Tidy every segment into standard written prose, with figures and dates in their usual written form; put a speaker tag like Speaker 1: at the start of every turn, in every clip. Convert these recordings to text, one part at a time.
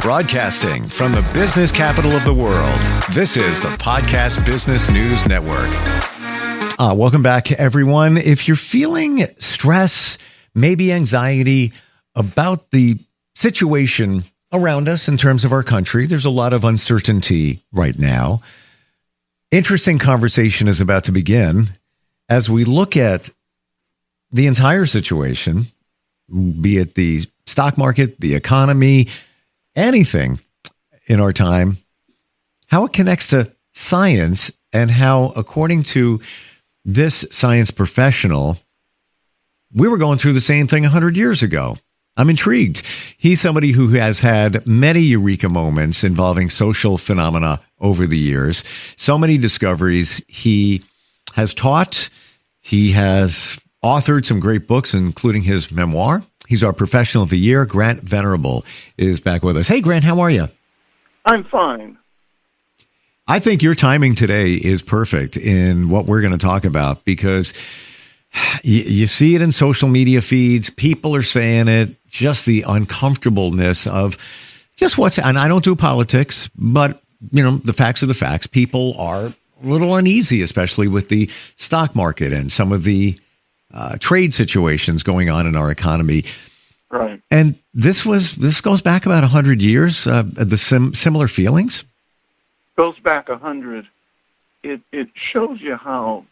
Speaker 1: Broadcasting from the business capital of the world, this is the Podcast Business News Network. Welcome back, everyone. If you're feeling stress, maybe anxiety about the situation around us in terms of our country, there's a lot of uncertainty right now. Interesting conversation is about to begin as we look at the entire situation, be it the stock market, the economy, anything in our time, how it connects to science and how, according to this science professional, we were going through the same thing 100 years ago. I'm intrigued. He's somebody who has had many eureka moments involving social phenomena over the years. So many discoveries. He has taught. He has authored some great books, including his memoir. He's our professional of the year. Grant Venerable is back with us. Hey, Grant, how are you?
Speaker 2: I'm fine.
Speaker 1: I think your timing today is perfect in what we're going to talk about because you see it in social media feeds. People are saying it, just the uncomfortableness of just what's, and I don't do politics, but you know, the facts are the facts. People are a little uneasy, especially with the stock market and some of the trade situations going on in our economy.
Speaker 2: Right.
Speaker 1: And this goes back about 100 years, the similar feelings?
Speaker 2: Goes back 100. It shows you how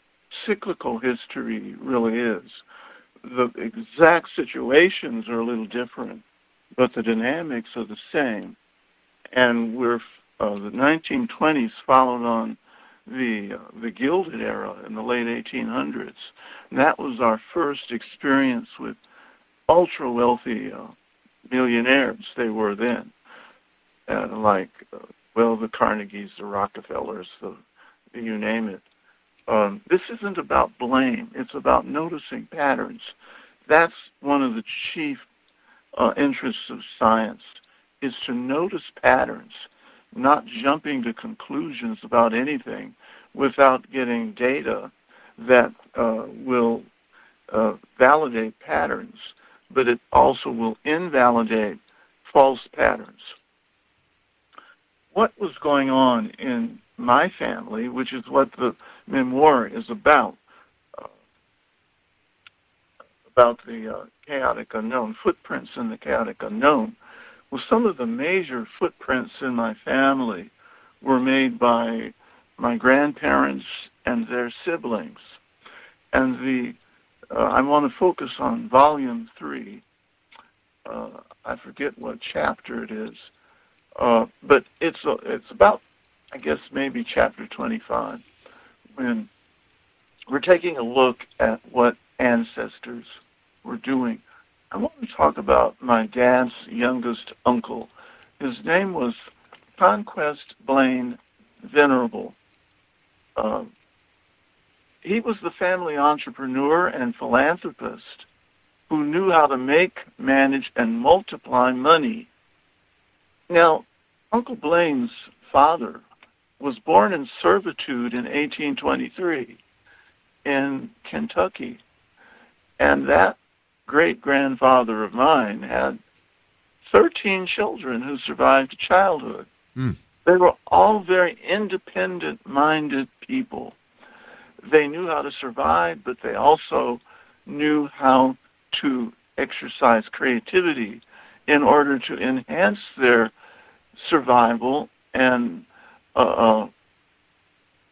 Speaker 2: cyclical history really is. The exact situations are a little different, but the dynamics are the same. And the 1920s followed on the Gilded Era in the late 1800s. And that was our first experience with ultra-wealthy millionaires. They were then, the Carnegies, the Rockefellers, you name it. This isn't about blame. It's about noticing patterns. That's one of the chief interests of science, is to notice patterns, not jumping to conclusions about anything without getting data that will validate patterns, but it also will invalidate false patterns. What was going on in my family, which is what the memoir is about the chaotic unknown, footprints in the chaotic unknown. Well, some of the major footprints in my family were made by my grandparents and their siblings. And I want to focus on volume 3. I forget what chapter it is, but it's about, I guess, maybe chapter 25, when we're taking a look at what ancestors were doing. I want to talk about my dad's youngest uncle. His name was Conquest Blaine Venerable. He was the family entrepreneur and philanthropist who knew how to make, manage, and multiply money. Now, Uncle Blaine's father was born in servitude in 1823 in Kentucky, and that great-grandfather of mine had 13 children who survived childhood. They were all very independent-minded people. They knew how to survive, but they also knew how to exercise creativity in order to enhance their survival and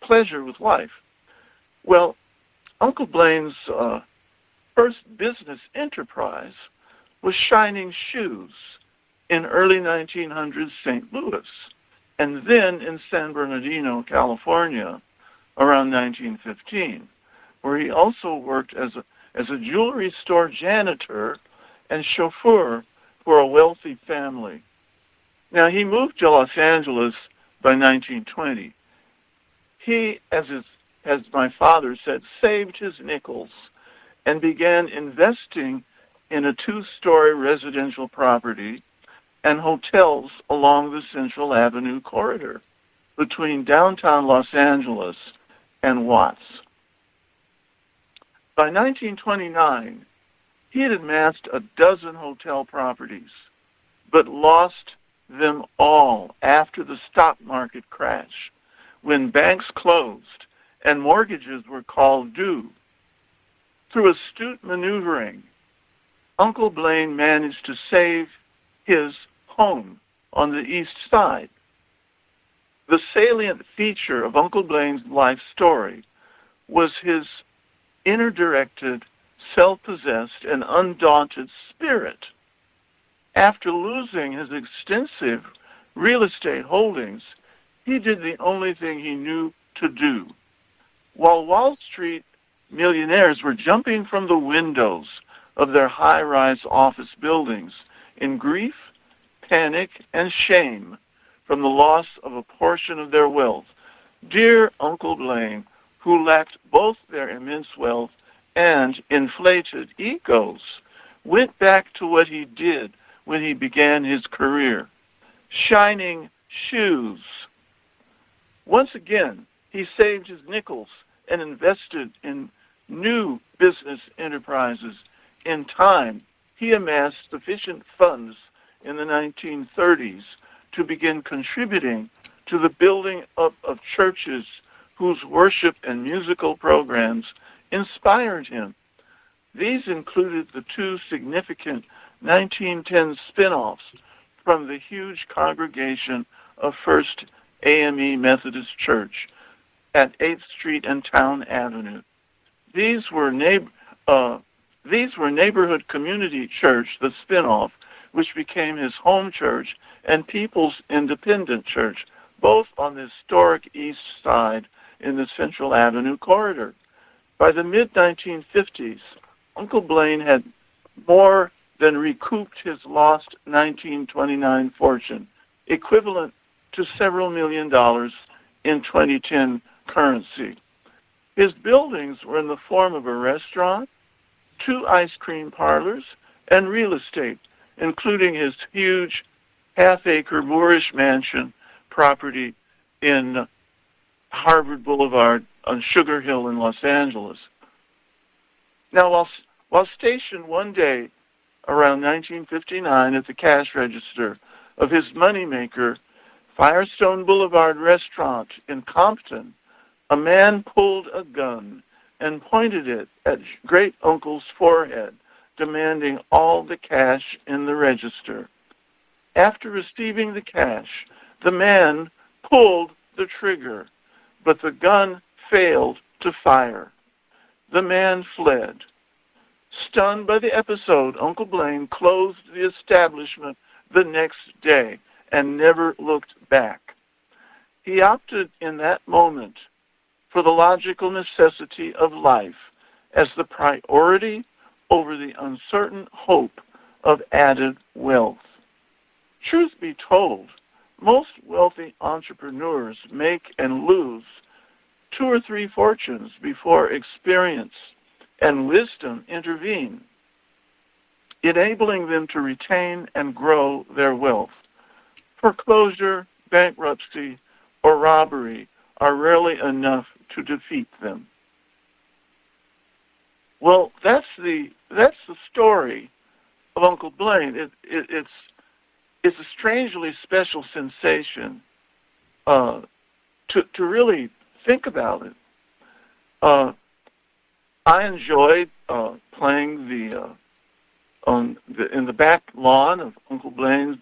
Speaker 2: pleasure with life. Well, Uncle Blaine's first business enterprise was shining shoes in early 1900s St. Louis, and then in San Bernardino, California, around 1915, where he also worked as a jewelry store janitor and chauffeur for a wealthy family. Now, he moved to Los Angeles by 1920. He, as my father said, saved his nickels and began investing in a 2-story residential property and hotels along the Central Avenue corridor between downtown Los Angeles and Watts. By 1929, he had amassed a dozen hotel properties, but lost them all after the stock market crash, when banks closed and mortgages were called due. Through astute maneuvering, Uncle Blaine managed to save his home on the east side. The salient feature of Uncle Blaine's life story was his inner-directed, self-possessed, and undaunted spirit. After losing his extensive real estate holdings, he did the only thing he knew to do. While Wall Street millionaires were jumping from the windows of their high-rise office buildings in grief, panic, and shame from the loss of a portion of their wealth, dear Uncle Blaine, who lacked both their immense wealth and inflated egos, went back to what he did when he began his career, shining shoes. Once again, he saved his nickels and invested in new business enterprises. In time, he amassed sufficient funds in the 1930s to begin contributing to the building up of churches whose worship and musical programs inspired him. These included the two significant 1910 spin-offs from the huge congregation of First AME Methodist Church at 8th Street and Town Avenue. These were Neighborhood Community Church, the spin-off, which became his home church, and People's Independent Church, both on the historic east side in the Central Avenue corridor. By the mid-1950s, Uncle Blaine had more than recouped his lost 1929 fortune, equivalent to several $1 million in 2010 currency. His buildings were in the form of a restaurant, 2 ice cream parlors, and real estate, including his huge half-acre Moorish mansion property in Harvard Boulevard on Sugar Hill in Los Angeles. Now, while stationed one day around 1959 at the cash register of his moneymaker, Firestone Boulevard restaurant in Compton, a man pulled a gun and pointed it at Great Uncle's forehead, demanding all the cash in the register. After receiving the cash, the man pulled the trigger, but the gun failed to fire. The man fled. Stunned by the episode, Uncle Blaine closed the establishment the next day and never looked back. He opted in that moment for the logical necessity of life as the priority over the uncertain hope of added wealth. Truth be told, most wealthy entrepreneurs make and lose 2 or 3 fortunes before experience and wisdom intervene, enabling them to retain and grow their wealth. Foreclosure, bankruptcy, or robbery are rarely enough to defeat them. Well, that's the story of Uncle Blaine. It's a strangely special sensation to really think about it. I enjoyed playing in the back lawn of Uncle Blaine's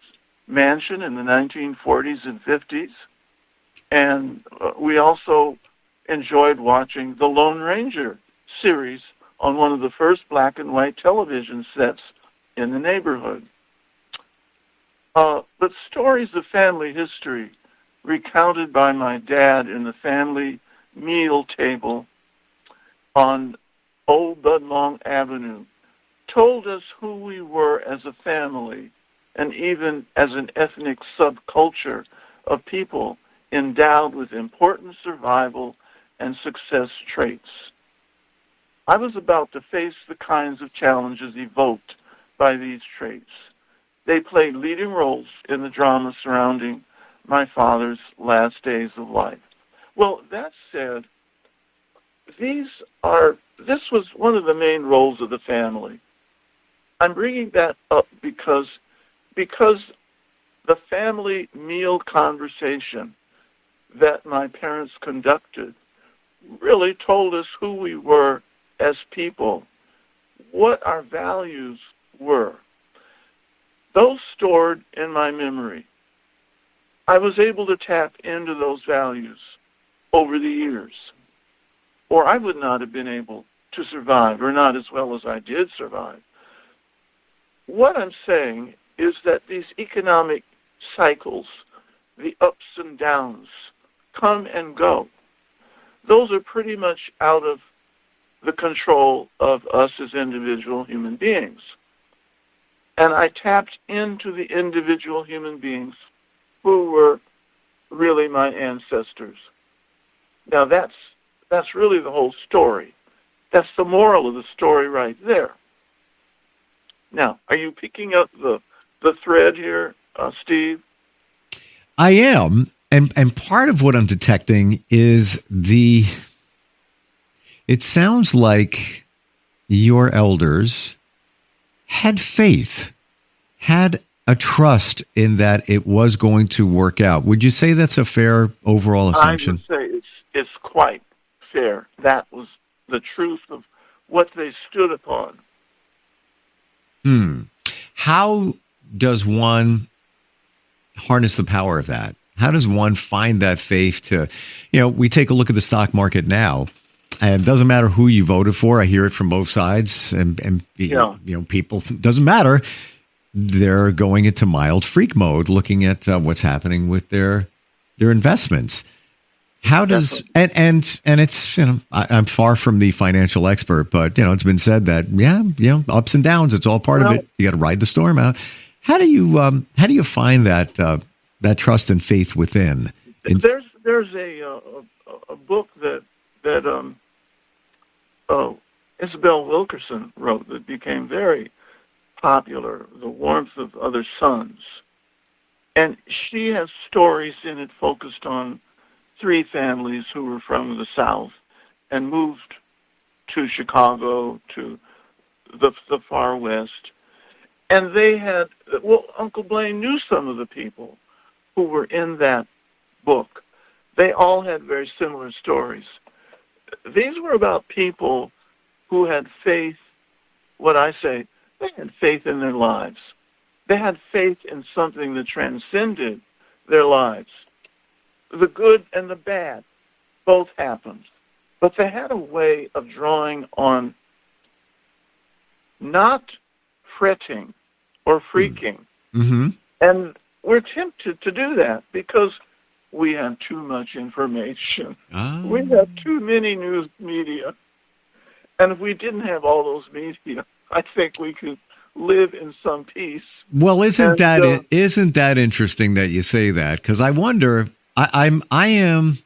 Speaker 2: mansion in the 1940s and 50s, and we also enjoyed watching the Lone Ranger series on one of the first black and white television sets in the neighborhood. But stories of family history recounted by my dad in the family meal table on Old Budlong Avenue told us who we were as a family and even as an ethnic subculture of people endowed with important survival and success traits. I was about to face the kinds of challenges evoked by these traits. They played leading roles in the drama surrounding my father's last days of life. Well, that said, this was one of the main roles of the family. I'm bringing that up because the the family meal conversation that my parents conducted really told us who we were as people, what our values were. Those stored in my memory. I was able to tap into those values over the years, or I would not have been able to survive, or not as well as I did survive. What I'm saying is that these economic cycles, the ups and downs, come and go. Those are pretty much out of the control of us as individual human beings. And I tapped into the individual human beings who were really my ancestors. Now that's really the whole story. That's the moral of the story right there. Now, are you picking up the thread here, Steve?
Speaker 1: I am. And part of what I'm detecting is it sounds like your elders had faith, had a trust in that it was going to work out. Would you say that's a fair overall assumption?
Speaker 2: I would say it's quite fair. That was the truth of what they stood upon.
Speaker 1: How does one harness the power of that? How does one find that faith to, we take a look at the stock market now, and it doesn't matter who you voted for. I hear it from both sides, and people, doesn't matter. They're going into mild freak mode, looking at what's happening with their investments. How does and it's I'm far from the financial expert, but it's been said that ups and downs, it's all part of it. You got to ride the storm out. How do you find that trust and faith within?
Speaker 2: There's a book that Isabel Wilkerson wrote that became very popular, The Warmth of Other Suns, and she has stories in it focused on 3 families who were from the South and moved to Chicago, to the far West. And they had, Uncle Blaine knew some of the people who were in that book. They all had very similar stories. These were about people who had faith, what I say, they had faith in their lives. They had faith in something that transcended their lives. The good and the bad both happened. But they had a way of drawing on not fretting or freaking. Mm-hmm. And we're tempted to do that because we have too much information. Oh. We have too many news media. And if we didn't have all those media, I think we could live in some peace.
Speaker 1: Well, isn't that interesting that you say that? Because I wonder, I am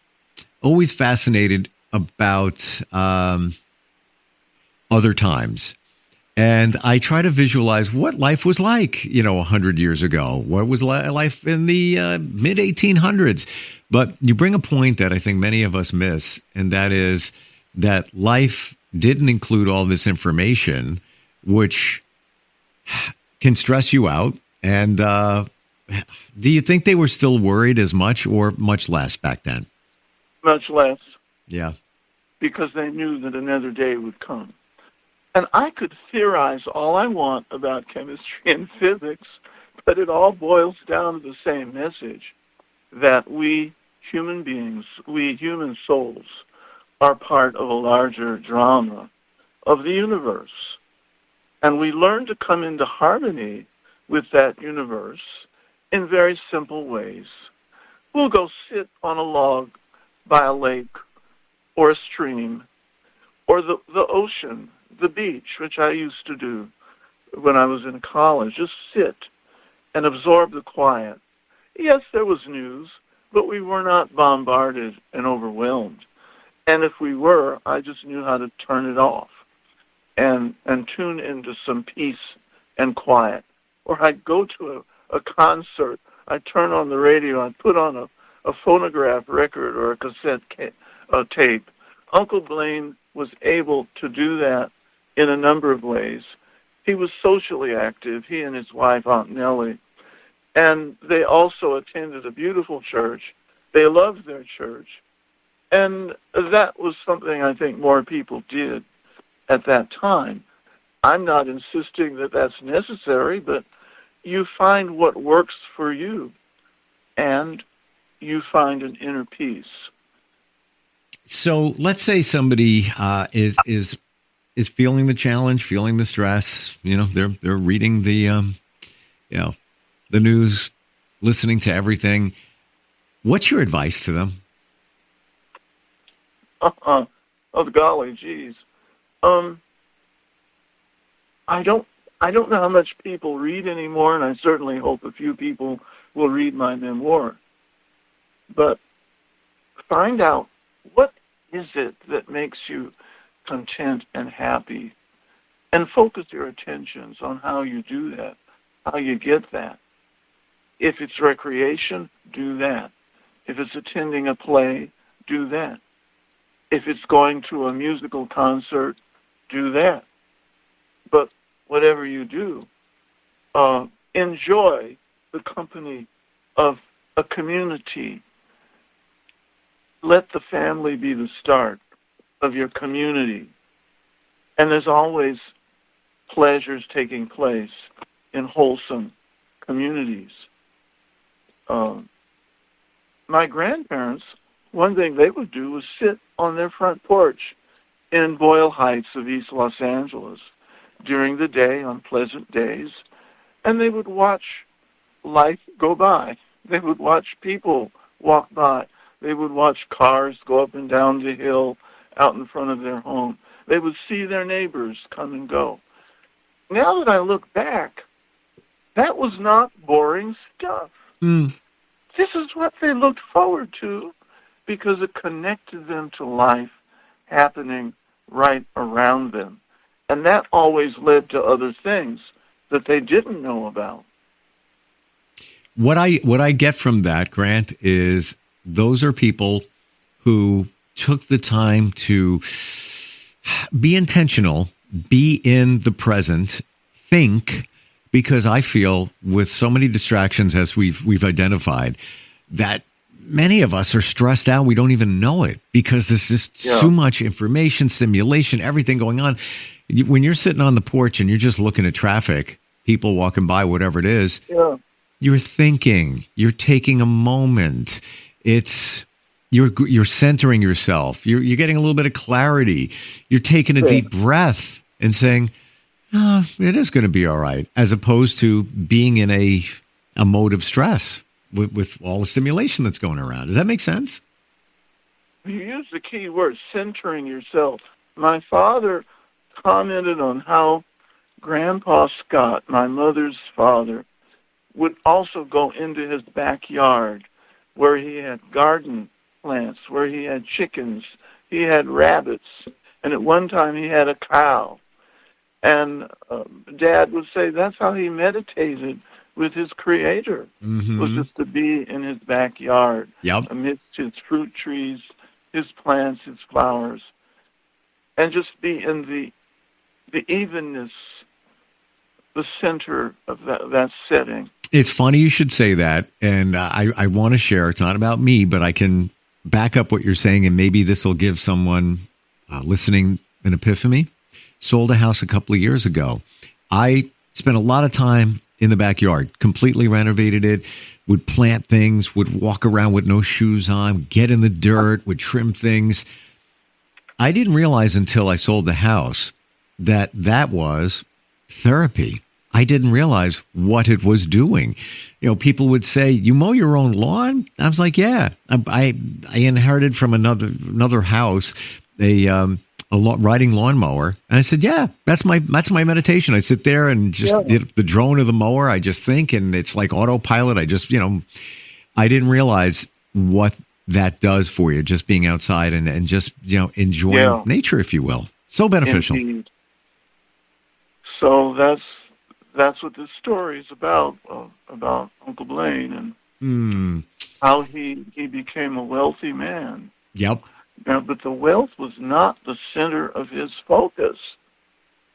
Speaker 1: always fascinated about other times. And I try to visualize what life was like, 100 years ago. What was life in the mid-1800s? But you bring a point that I think many of us miss, and that is that life didn't include all this information, which can stress you out. And do you think they were still worried as much or much less back then?
Speaker 2: Much less.
Speaker 1: Yeah.
Speaker 2: Because they knew that another day would come. And I could theorize all I want about chemistry and physics, but it all boils down to the same message, that we human beings, we human souls, are part of a larger drama of the universe. And we learn to come into harmony with that universe in very simple ways. We'll go sit on a log by a lake or a stream or the ocean, the beach, which I used to do when I was in college. Just sit and absorb the quiet. Yes, there was news, but we were not bombarded and overwhelmed. And if we were, I just knew how to turn it off and tune into some peace and quiet. Or I'd go to a concert, I'd turn on the radio, I'd put on a phonograph record or a cassette tape. Uncle Blaine was able to do that in a number of ways. He was socially active, he and his wife, Aunt Nellie. And they also attended a beautiful church. They loved their church. And that was something I think more people did at that time. I'm not insisting that that's necessary, but you find what works for you, and you find an inner peace.
Speaker 1: So let's say somebody is feeling the challenge, feeling the stress. They're reading the the news, listening to everything. What's your advice to them?
Speaker 2: Oh, golly, geez. I don't know how much people read anymore, and I certainly hope a few people will read my memoir. But find out, what is it that makes you content and happy, and focus your attentions on how you do that, how you get that. If it's recreation, do that. If it's attending a play, do that. If it's going to a musical concert, do that. But whatever you do, enjoy the company of a community. Let the family be the start of your community. And there's always pleasures taking place in wholesome communities. My grandparents, one thing they would do was sit on their front porch in Boyle Heights of East Los Angeles during the day on pleasant days, and they would watch life go by. They would watch people walk by. They would watch cars go up and down the hill out in front of their home. They would see their neighbors come and go. Now that I look back, that was not boring stuff. This is what they looked forward to because it connected them to life happening right around them. And that always led to other things that they didn't know about.
Speaker 1: What I get from that, Grant, is those are people who took the time to be intentional, be in the present, think, because I feel with so many distractions as we've identified that many of us are stressed out. We don't even know it because there's just too much information, stimulation, everything going on. When you're sitting on the porch and you're just looking at traffic, people walking by, whatever it is, you're thinking, you're taking a moment. You're centering yourself. You're getting a little bit of clarity. You're taking a deep breath and saying, oh, it is going to be all right, as opposed to being in a mode of stress with all the stimulation that's going around. Does that make sense?
Speaker 2: You use the key word, centering yourself. My father commented on how Grandpa Scott, my mother's father, would also go into his backyard where he had garden plants, where he had chickens, he had rabbits, and at one time he had a cow. And Dad would say that's how he meditated with his Creator, was just to be in his backyard, amidst his fruit trees, his plants, his flowers, and just be in the evenness, the center of that setting.
Speaker 1: It's funny you should say that, and I want to share. It's not about me, but I can back up what you're saying, and maybe this will give someone listening an epiphany. Sold a house a couple of years ago. I spent a lot of time in the backyard, completely renovated it, would plant things, would walk around with no shoes on, get in the dirt, would trim things. I didn't realize until I sold the house that was therapy. I didn't realize what it was doing. People would say, "You mow your own lawn?" I was like, "Yeah." I inherited from another house a riding lawnmower, and I said, "Yeah, that's my meditation." I sit there and just did the drone of the mower. I just think, and it's like autopilot. I just, I didn't realize what that does for you, just being outside and just enjoying nature, if you will. So beneficial.
Speaker 2: Indeed. So that's what this story is about Uncle Blaine and how he became a wealthy man.
Speaker 1: Yep.
Speaker 2: Now, but the wealth was not the center of his focus.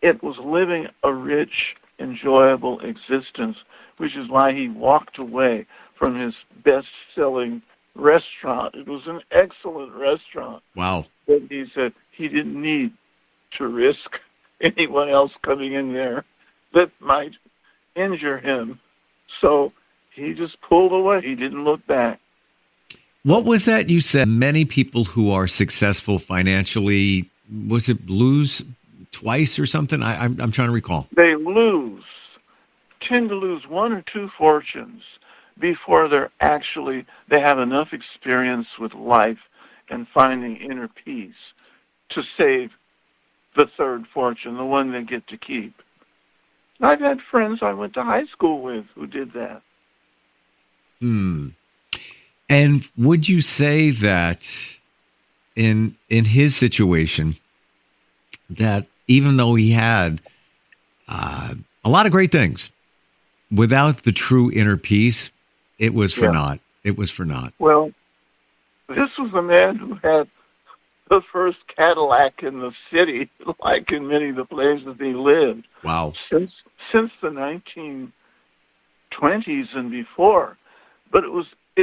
Speaker 2: It was living a rich, enjoyable existence, which is why he walked away from his best-selling restaurant. It was an excellent restaurant.
Speaker 1: Wow.
Speaker 2: But he said he didn't need to risk anyone else coming in there that might injure him. So he just pulled away. He didn't look back.
Speaker 1: What was that you said? Many people who are successful financially, was it lose twice or something? I'm trying to recall.
Speaker 2: They tend to lose one or two fortunes before they have enough experience with life and finding inner peace to save the third fortune, the one they get to keep. I've had friends I went to high school with who did that.
Speaker 1: And would you say that in his situation, that even though he had a lot of great things, without the true inner peace, it was for naught. It was for naught.
Speaker 2: Well, this was a man who had the first Cadillac in the city, like in many of the places he lived.
Speaker 1: Wow.
Speaker 2: Since the 1920s and before. But it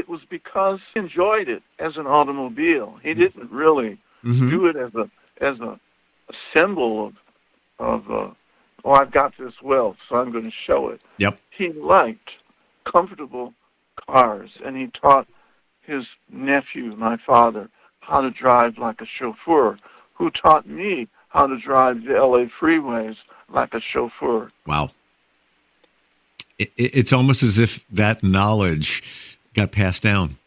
Speaker 2: was because he enjoyed it as an automobile. He didn't really do it as a symbol of I've got this wealth, so I'm going to show it.
Speaker 1: Yep.
Speaker 2: He liked comfortable cars, and he taught his nephew, my father, how to drive like a chauffeur, who taught me how to drive the LA freeways like a chauffeur.
Speaker 1: Wow. It's almost as if that knowledge got passed down.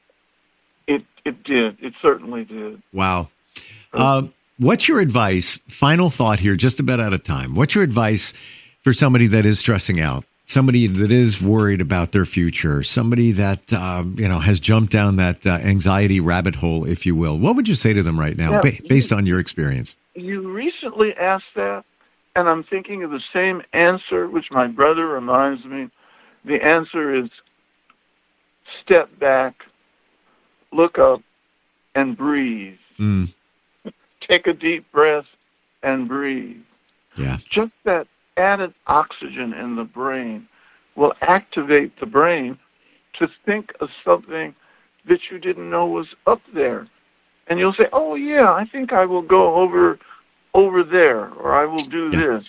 Speaker 2: It did. It certainly did.
Speaker 1: Wow. What's your advice? Final thought here, just about out of time. What's your advice for somebody that is stressing out? Somebody that is worried about their future, somebody that has jumped down that anxiety rabbit hole, if you will. What would you say to them right now, based on your experience?
Speaker 2: You recently asked that, and I'm thinking of the same answer, which my brother reminds me. The answer is step back, look up, and breathe. Take a deep breath and breathe.
Speaker 1: Yeah.
Speaker 2: Just that added oxygen in the brain will activate the brain to think of something that you didn't know was up there. And you'll say, oh, yeah, I think I will go over there, or I will do this.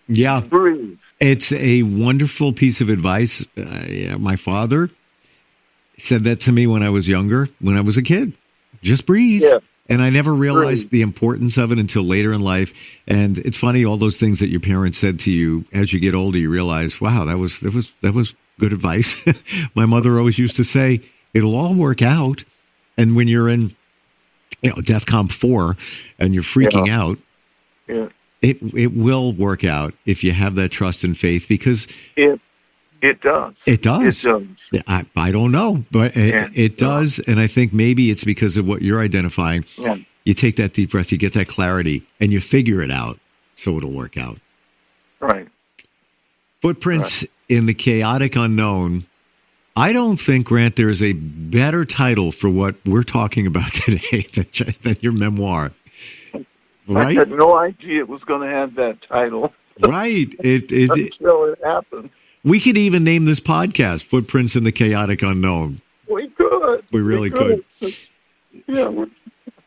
Speaker 1: Yeah.
Speaker 2: Breathe.
Speaker 1: It's a wonderful piece of advice. My father said that to me when I was younger, when I was a kid. Just breathe.
Speaker 2: Yeah.
Speaker 1: And I never realized the importance of it until later in life. And it's funny, all those things that your parents said to you as you get older, you realize, wow, that was good advice. My mother always used to say, it'll all work out. And when you're in, DEFCON 4 and you're freaking out, it will work out if you have that trust and faith, because
Speaker 2: it does.
Speaker 1: It does.
Speaker 2: It does.
Speaker 1: I don't know, but it does. And I think maybe it's because of what you're identifying. Yeah. You take that deep breath, you get that clarity, and you figure it out, so it'll work out.
Speaker 2: Right.
Speaker 1: Footprints in the Chaotic Unknown. I don't think, Grant, there is a better title for what we're talking about today than your memoir. Right?
Speaker 2: I had no idea it was going to have that title.
Speaker 1: Right.
Speaker 2: Until it happened.
Speaker 1: We could even name this podcast Footprints in the Chaotic Unknown.
Speaker 2: We could.
Speaker 1: We really could.
Speaker 2: Yeah.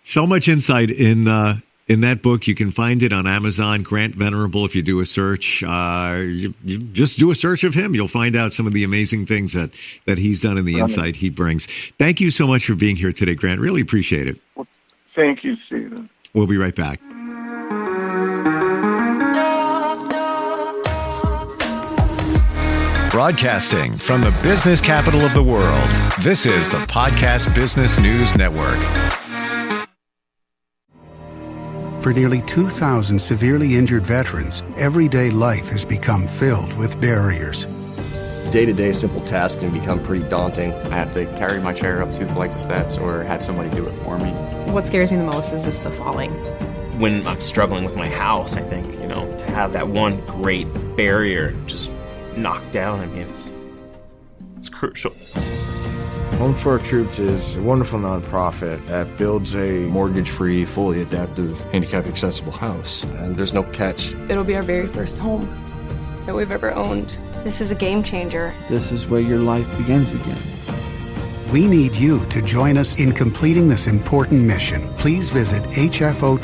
Speaker 1: So much insight in that book. You can find it on Amazon. Grant Venerable, if you do a search, you just do a search of him. You'll find out some of the amazing things that he's done and the insight he brings. Thank you so much for being here today, Grant. Really appreciate it.
Speaker 2: Well, thank you, Stephen.
Speaker 1: We'll be right back. Broadcasting from the business capital of the world, this is the Podcast Business News Network.
Speaker 3: For nearly 2,000 severely injured veterans, everyday life has become filled with barriers.
Speaker 4: Day-to-day simple tasks can become pretty daunting.
Speaker 5: I have to carry my chair up 2 flights of steps or have somebody do it for me.
Speaker 6: What scares me the most is just the falling.
Speaker 7: When I'm struggling with my house, I think, to have that one great barrier just knocked down, it's crucial.
Speaker 8: Home for Our Troops is a wonderful nonprofit that builds a
Speaker 9: mortgage-free, fully adaptive, handicap-accessible house.
Speaker 4: And there's no catch.
Speaker 10: It'll be our very first home.
Speaker 9: that we've ever owned.
Speaker 6: This is a game changer.
Speaker 10: This is where your life begins again.
Speaker 3: We need you to join us in completing this important mission. Please visit hfotusa.org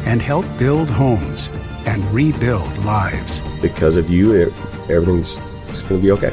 Speaker 3: and help build homes and rebuild lives.
Speaker 4: Because of you, everything's going to be okay.